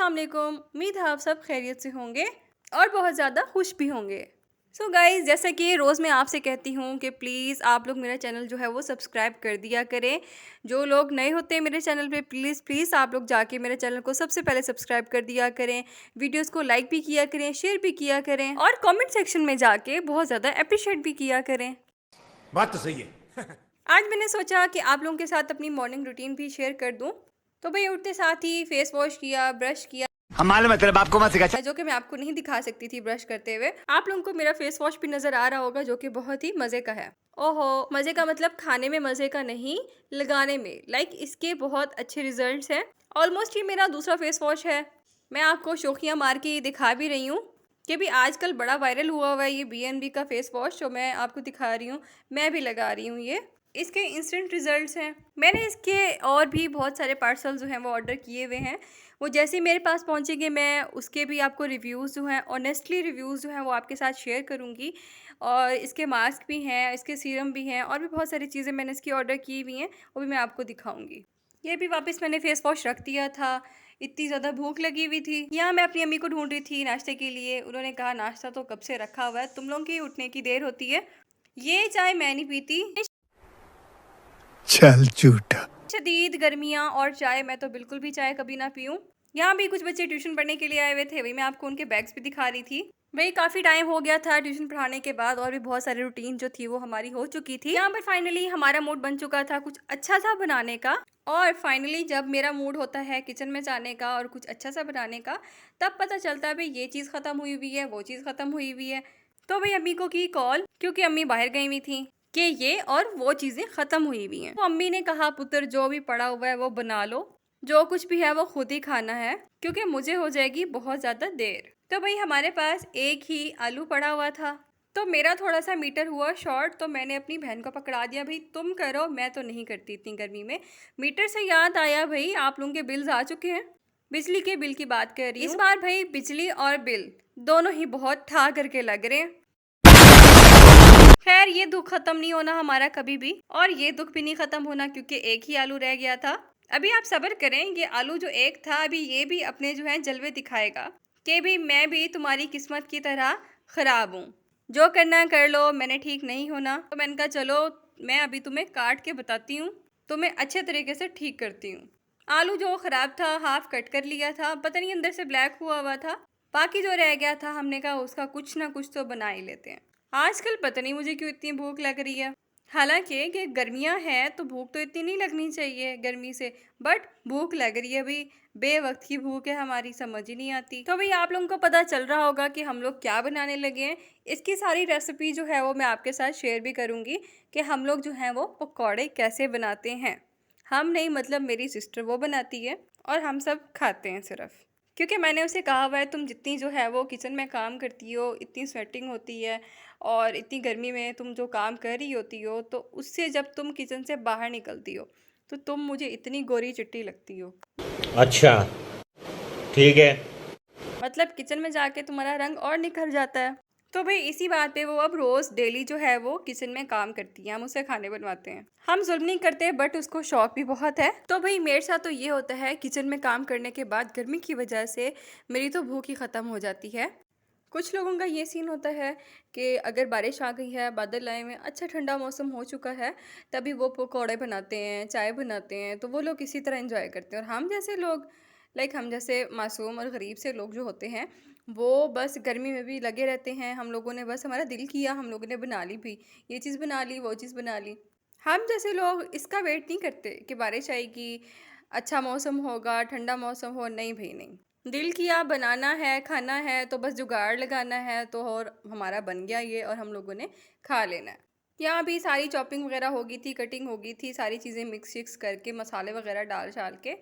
अस्सलाम वालेकुम। उम्मीद है आप सब खैरियत से होंगे और बहुत ज़्यादा खुश भी होंगे। सो गाइज़, जैसा कि रोज़ मैं आपसे कहती हूँ कि प्लीज़ आप लोग मेरा चैनल जो है वो सब्सक्राइब कर दिया करें। जो लोग नए होते हैं मेरे चैनल पे, प्लीज़ आप लोग जाके मेरे चैनल को सबसे पहले सब्सक्राइब कर दिया करें। वीडियोस को लाइक भी किया करें, शेयर भी किया करें और कमेंट सेक्शन में जाके बहुत ज़्यादा अप्रिशिएट भी किया करें। बात तो सही है। आज मैंने सोचा कि आप लोगों के साथ अपनी मॉर्निंग रूटीन भी शेयर कर दूँ। तो भाई उठते साथ ही फेस वॉश किया, ब्रश किया, हम मालूम है तेरे बाप को मत सिखा। जो कि मैं आपको नहीं दिखा सकती थी ब्रश करते हुए। आप लोगों को मेरा फेस वॉश भी नज़र आ रहा होगा जो कि बहुत ही मज़े का है। ओहो, मज़े का मतलब खाने में मज़े का नहीं, लगाने में। इसके बहुत अच्छे रिजल्ट्स हैं। ऑलमोस्ट ये मेरा दूसरा फेस वॉश है। मैं आपको शौकियाँ मार के ये दिखा भी रही हूँ कि भी आजकल बड़ा वायरल हुआ हुआ है ये BNB का फेस वॉश जो मैं आपको दिखा रही हूँ। मैं भी लगा रही हूँ ये। इसके इंस्टेंट रिजल्ट्स हैं। मैंने इसके और भी बहुत सारे पार्सल जो हैं वो ऑर्डर किए हुए हैं। वो जैसे ही मेरे पास पहुंचेंगे मैं उसके भी आपको रिव्यूज़ जो हैं, ऑनेस्टली रिव्यूज़ जो हैं वो आपके साथ शेयर करूंगी। और इसके मास्क भी हैं, इसके सीरम भी हैं और भी बहुत सारी चीज़ें मैंने इसकी ऑर्डर की हुई हैं, वो भी मैं आपको दिखाऊंगी। ये भी वापस मैंने फेस वॉश रख दिया था। इतनी ज़्यादा भूख लगी हुई थी। यहाँ मैं अपनी अम्मी को ढूंढ रही थी नाश्ते के लिए। उन्होंने कहा नाश्ता तो कब से रखा हुआ है, तुम लोगों की उठने की देर होती है। ये चाय मैं नहीं पीती। चल झूठा। शदीद गर्मियाँ और चाय, मैं तो बिल्कुल भी चाय कभी ना पीऊँ। यहाँ भी कुछ बच्चे ट्यूशन पढ़ने के लिए आए हुए थे, वही मैं आपको उनके बैग्स भी दिखा रही थी। वही काफ़ी टाइम हो गया था ट्यूशन पढ़ाने के बाद और भी बहुत सारी रूटीन जो थी वो हमारी हो चुकी थी। यहाँ पर फाइनली हमारा मूड बन चुका था कुछ अच्छा सा बनाने का। और फाइनली जब मेरा मूड होता है किचन में जाने का और कुछ अच्छा सा बनाने का, तब पता चलता है भाई ये चीज़ ख़त्म हुई हुई है, वो चीज़ ख़त्म हुई हुई है। तो भाई अम्मी को की कॉल, क्योंकि अम्मी बाहर गई हुई थी, कि ये और वो चीज़ें ख़त्म हुई हुई हैं। तो अम्मी ने कहा पुत्र जो भी पड़ा हुआ है वो बना लो, जो कुछ भी है वो खुद ही खाना है, क्योंकि मुझे हो जाएगी बहुत ज़्यादा देर। तो भाई हमारे पास एक ही आलू पड़ा हुआ था। तो मेरा थोड़ा सा मीटर हुआ शॉर्ट, तो मैंने अपनी बहन को पकड़ा दिया, भाई तुम करो, मैं तो नहीं करती इतनी गर्मी में। मीटर से याद आया भाई आप लोगों के बिल्स आ चुके हैं। बिजली के बिल की बात कर रही हूँ। इस बार भाई बिजली और बिल दोनों ही बहुत ठा करके लग रहे हैं। खैर ये दुख खत्म नहीं होना हमारा कभी भी, और ये दुख भी नहीं खत्म होना क्योंकि एक ही आलू रह गया था। अभी आप सब्र करें, ये आलू जो एक था अभी ये भी अपने जो है जलवे दिखाएगा कि भी मैं भी तुम्हारी किस्मत की तरह खराब हूँ, जो करना कर लो, मैंने ठीक नहीं होना। तो मैंने कहा चलो मैं अभी तुम्हें काट के बताती हूँ, तुम्हें अच्छे तरीके से ठीक करती हूँ। आलू जो खराब था हाफ कट कर लिया था, पता नहीं अंदर से ब्लैक हुआ हुआ था। बाकी जो रह गया था हमने कहा उसका कुछ ना कुछ तो बना ही लेते हैं। आजकल पता नहीं मुझे क्यों इतनी भूख लग रही है। हालांकि कि गर्मियां हैं तो भूख तो इतनी नहीं लगनी चाहिए गर्मी से, बट भूख लग रही है भाई। बेवक्त की भूख है हमारी, समझ ही नहीं आती। तो भाई आप लोगों को पता चल रहा होगा कि हम लोग क्या बनाने लगे हैं। इसकी सारी रेसिपी जो है वो मैं आपके साथ शेयर भी करूंगी कि हम लोग जो हैं वो पकौड़े कैसे बनाते हैं। हम नहीं, मतलब मेरी सिस्टर वो बनाती है और हम सब खाते हैं सिर्फ। क्योंकि मैंने उसे कहा हुआ है तुम जितनी जो है वो किचन में काम करती हो, इतनी स्वेटिंग होती है और इतनी गर्मी में तुम जो काम कर रही होती हो, तो उससे जब तुम किचन से बाहर निकलती हो तो तुम मुझे इतनी गोरी चिट्टी लगती हो। अच्छा, ठीक है। मतलब किचन में जाके तुम्हारा रंग और निखर जाता है। तो भाई इसी बात पे वो अब रोज़ डेली जो है वो किचन में काम करती है, हम उसे खाने बनवाते हैं। हम जुल्म नहीं करते बट उसको शौक भी बहुत है। तो भाई मेरे साथ तो ये होता है किचन में काम करने के बाद गर्मी की वजह से मेरी तो भूख ही ख़त्म हो जाती है। कुछ लोगों का ये सीन होता है कि अगर बारिश आ गई है, बादल आए हुए हैं, अच्छा ठंडा मौसम हो चुका है, तभी वो पकौड़े बनाते हैं, चाय बनाते हैं, तो वो लोग इसी तरह एंजॉय करते हैं। और हम जैसे लोग, हम जैसे मासूम और गरीब से लोग जो होते हैं, वो बस गर्मी में भी लगे रहते हैं। हम लोगों ने बस, हमारा दिल किया, हम लोगों ने बना ली भी, ये चीज़ बना ली, वो चीज़ बना ली। हम जैसे लोग इसका वेट नहीं करते कि बारिश आएगी, अच्छा मौसम होगा, ठंडा मौसम हो। नहीं भाई नहीं, दिल किया, बनाना है, खाना है, तो बस जुगाड़ लगाना है तो और हमारा बन गया ये, और हम लोगों ने खा लेना है। यहाँ भी सारी चॉपिंग वगैरह हो गई थी, कटिंग हो गई थी, सारी चीज़ें मिक्स शिक्स करके, मसाले वगैरह डाल के,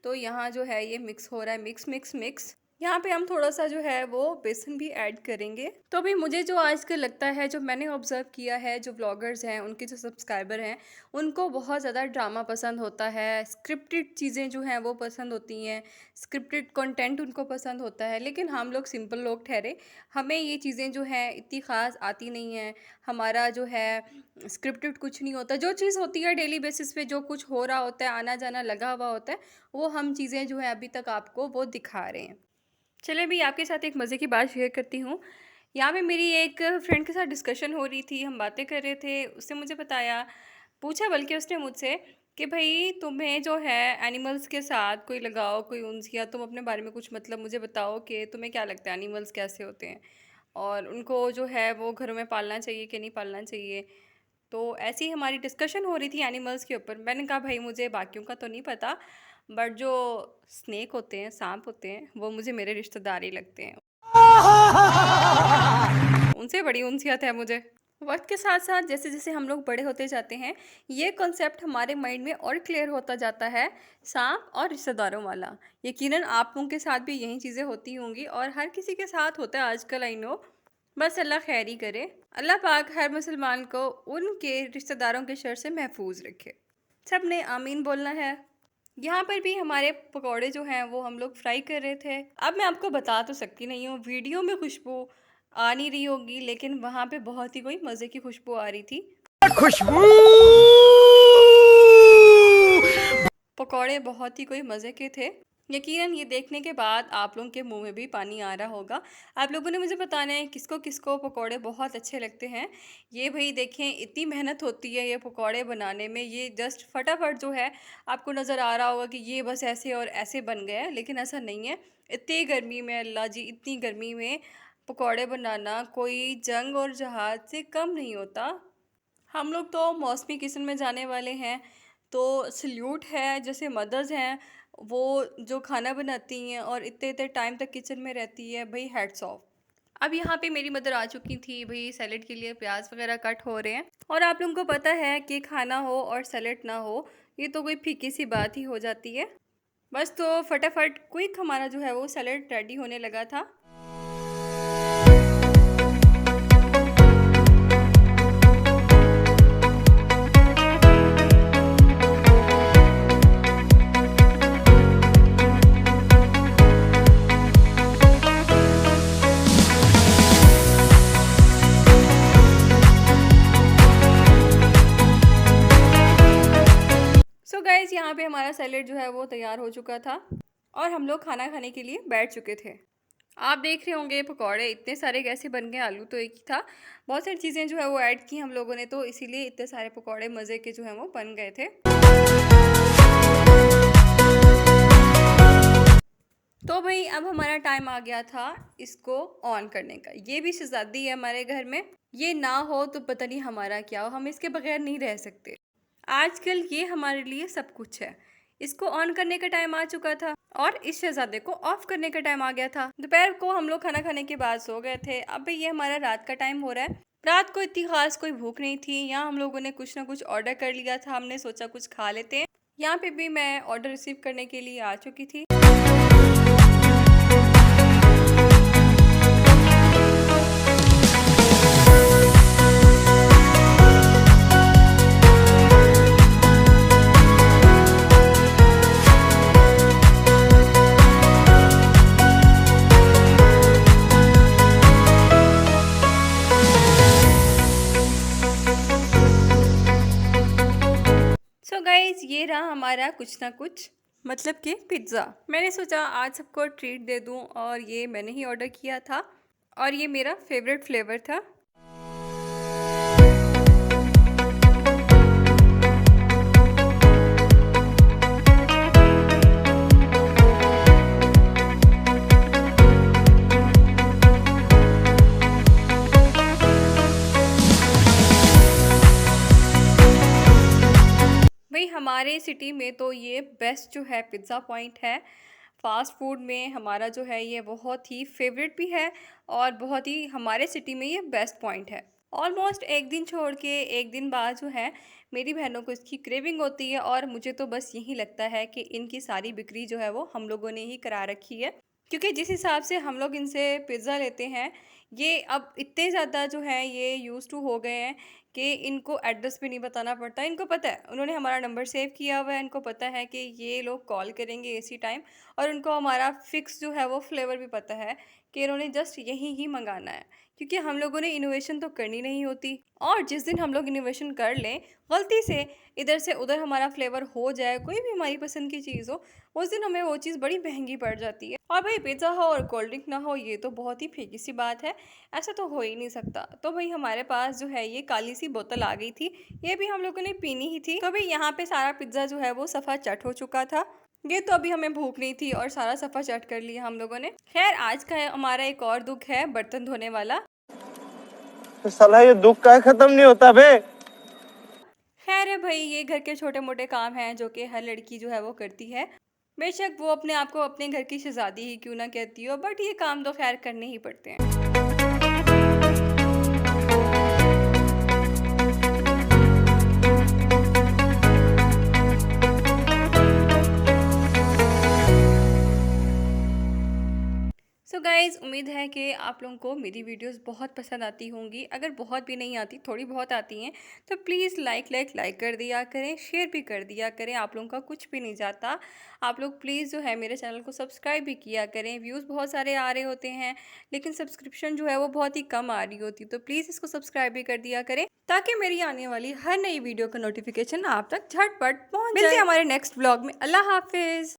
तो यहाँ जो है ये मिक्स हो रहा है, मिक्स मिक्स मिक्स। यहाँ पे हम थोड़ा-सा जो है वो बेसन भी ऐड करेंगे। तो अभी मुझे जो आजकल लगता है, जो मैंने ऑब्ज़र्व किया है, जो व्लॉगर्स हैं, उनके जो सब्सक्राइबर हैं, उनको बहुत ज़्यादा ड्रामा पसंद होता है, स्क्रिप्टेड चीज़ें जो हैं वो पसंद होती हैं, स्क्रिप्टेड कंटेंट उनको पसंद होता है। लेकिन हम लोग सिंपल लोग ठहरे, हमें ये चीज़ें जो हैं इतनी ख़ास आती नहीं हैं। हमारा जो है स्क्रिप्टेड कुछ नहीं होता, जो चीज़ होती है डेली बेसिस पे जो कुछ हो रहा होता है, आना-जाना लगा हुआ होता है, वो हम चीज़ें जो है अभी तक आपको वो दिखा रहे हैं। चलिए अभी आपके साथ एक मज़े की बात शेयर करती हूँ। यहाँ पे मेरी एक फ्रेंड के साथ डिस्कशन हो रही थी, हम बातें कर रहे थे, उसने मुझे बताया, पूछा बल्कि उसने मुझसे कि भई तुम्हें जो है एनिमल्स के साथ कोई लगाव, कोई उनसे, या तुम अपने बारे में कुछ मतलब मुझे बताओ कि तुम्हें क्या लगता है एनिमल्स कैसे होते हैं? और उनको जो है वो घरों में पालना चाहिए कि नहीं पालना चाहिए? तो ऐसी ही हमारी डिस्कशन हो रही थी एनिमल्स के ऊपर। मैंने कहा भाई मुझे बाकियों का तो नहीं पता, बट जो स्नेक होते हैं, सांप होते हैं, वो मुझे मेरे रिश्तेदार ही लगते हैं। उनसे बड़ी उनसियत है मुझे। वक्त के साथ साथ जैसे जैसे हम लोग बड़े होते जाते हैं, ये कॉन्सेप्ट हमारे माइंड में और क्लियर होता जाता है, सांप और रिश्तेदारों वाला। यकीनन आप लोगों के साथ भी यही चीज़ें होती होंगी और हर किसी के साथ होता है आजकल, आई नो। बस अल्लाह खैर ही करे। अल्लाह पाक हर मुसलमान को उनके रिश्तेदारों के शर से महफूज रखे। सब ने आमीन बोलना है। यहाँ पर भी हमारे पकौड़े जो हैं वो हम लोग फ्राई कर रहे थे। अब मैं आपको बता तो सकती नहीं हूँ, वीडियो में खुशबू आ नहीं रही होगी, लेकिन वहाँ पे बहुत ही कोई मज़े की खुशबू आ रही थी। खुशबू। पकौड़े बहुत ही कोई मज़े के थे। यकीनन ये देखने के बाद आप लोगों के मुंह में भी पानी आ रहा होगा। आप लोगों ने मुझे बताना है किसको किसको पकौड़े बहुत अच्छे लगते हैं। ये भाई देखें, इतनी मेहनत होती है ये पकौड़े बनाने में। ये जस्ट फटाफट जो है आपको नज़र आ रहा होगा कि ये बस ऐसे और ऐसे बन गए हैं, लेकिन ऐसा नहीं है। इतनी गर्मी में, अल्लाह जी, इतनी गर्मी में पकौड़े बनाना कोई जंग और जहाज़ से कम नहीं होता। हम लोग तो मौसमी किचन में जाने वाले हैं, तो सल्यूट है जैसे मदर्स हैं वो जो खाना बनाती हैं और इतने इतने टाइम तक किचन में रहती है, भाई हैट्स ऑफ। अब यहाँ पे मेरी मदर आ चुकी थी, भाई सैलेड के लिए प्याज वगैरह कट हो रहे हैं। और आप लोगों को पता है कि खाना हो और सैलेड ना हो, ये तो कोई फीकी सी बात ही हो जाती है। बस तो फटाफट क्विक हमारा जो है वो सैलेड रेडी होने लगा था। सो गाइज़, यहाँ पे हमारा सैलेड जो है वो तैयार हो चुका था और हम लोग खाना खाने के लिए बैठ चुके थे। आप देख रहे होंगे पकौड़े इतने सारे कैसे बन गए, आलू तो एक ही था, बहुत सारी चीज़ें जो है वो ऐड की हम लोगों ने, तो इसीलिए इतने सारे पकौड़े मज़े के जो है वो बन गए थे। तो भाई अब हमारा टाइम आ गया था इसको ऑन करने का। ये भी शहज़ादी है हमारे घर में, ये ना हो तो पता नहीं हमारा क्या हो, हम इसके बगैर नहीं रह सकते। आजकल ये हमारे लिए सब कुछ है। इसको ऑन करने का टाइम आ चुका था और इस शहजादे को ऑफ करने का टाइम आ गया था। दोपहर को हम लोग खाना खाने के बाद सो गए थे। अब भाई ये हमारा रात का टाइम हो रहा है। रात को इतनी खास कोई भूख नहीं थी, यहाँ हम लोगों ने कुछ ना कुछ ऑर्डर कर लिया था, हमने सोचा कुछ खा लेते हैं। यहाँ पे भी मैं ऑर्डर रिसीव करने के लिए आ चुकी थी। सो गाइज, ये रहा हमारा कुछ ना कुछ मतलब कि पिज़्ज़ा। मैंने सोचा आज सबको ट्रीट दे दूं और ये मैंने ही ऑर्डर किया था और ये मेरा फेवरेट फ्लेवर था। भाई हमारे सिटी में तो ये बेस्ट जो है पिज़्ज़ा पॉइंट है। फ़ास्ट फूड में हमारा जो है ये बहुत ही फेवरेट भी है और बहुत ही हमारे सिटी में ये बेस्ट पॉइंट है। ऑलमोस्ट एक दिन छोड़ के एक दिन बाद जो है मेरी बहनों को इसकी क्रेविंग होती है और मुझे तो बस यही लगता है कि इनकी सारी बिक्री जो है वो हम लोगों ने ही करा रखी है। क्योंकि जिस हिसाब से हम लोग इनसे पिज़्ज़ा लेते हैं, ये अब इतने ज़्यादा जो है ये यूज़ टू हो गए हैं कि इनको एड्रेस भी नहीं बताना पड़ता। इनको पता है, उन्होंने हमारा नंबर सेव किया हुआ है, इनको पता है कि ये लोग कॉल करेंगे इसी टाइम, और उनको हमारा फ़िक्स जो है वो फ्लेवर भी पता है कि इन्होंने जस्ट यही ही मँगाना है। क्योंकि हम लोगों ने इनोवेशन तो करनी नहीं होती, और जिस दिन हम लोग इनोवेशन कर लें, गलती से इधर से उधर हमारा फ्लेवर हो जाए, कोई भी हमारी पसंद की चीज़ हो, उस दिन हमें वो चीज़ बड़ी महंगी पड़ जाती है। और भाई पिज़्ज़ा हो और कोल्ड ड्रिंक ना हो, ये तो बहुत ही फीकी सी बात है, ऐसा तो हो ही नहीं सकता। तो भाई हमारे पास जो है ये काली सी बोतल आ गई थी, ये भी हम लोगों ने पीनी ही थी। तो भाई यहाँ पे सारा पिज़्ज़ा जो है वो सफ़ा चट हो चुका था। ये तो अभी हमें भूख नहीं थी और सारा सफ़ा चट कर लिया हम लोगों ने। खैर आज का हमारा एक और दुख है, बर्तन धोने वाला। साला ये दुख का खत्म नहीं होता बे। खैर है भाई, ये घर के छोटे मोटे काम हैं जो कि हर लड़की जो है वो करती है। बेशक वो अपने आप को अपने घर की शहजादी ही क्यों ना कहती हो, बट ये काम तो खैर करने ही पड़ते हैं। सो गाइज़, उम्मीद है कि आप लोगों को मेरी वीडियोस बहुत पसंद आती होंगी। अगर बहुत भी नहीं आती, थोड़ी बहुत आती हैं, तो प्लीज़ लाइक कर दिया करें, शेयर भी कर दिया करें। आप लोगों का कुछ भी नहीं जाता। आप लोग प्लीज़ जो है मेरे चैनल को सब्सक्राइब भी किया करें। व्यूज़ बहुत सारे आ रहे होते हैं, लेकिन सब्सक्रिप्शन जो है वो बहुत ही कम आ रही होती, तो प्लीज़ इसको सब्सक्राइब भी कर दिया करें, ताकि मेरी आने वाली हर नई वीडियो का नोटिफिकेशन आप तक झटपट पहुँच जाए। मिलते हैं हमारे नेक्स्ट ब्लॉग में। अल्लाह हाफिज़।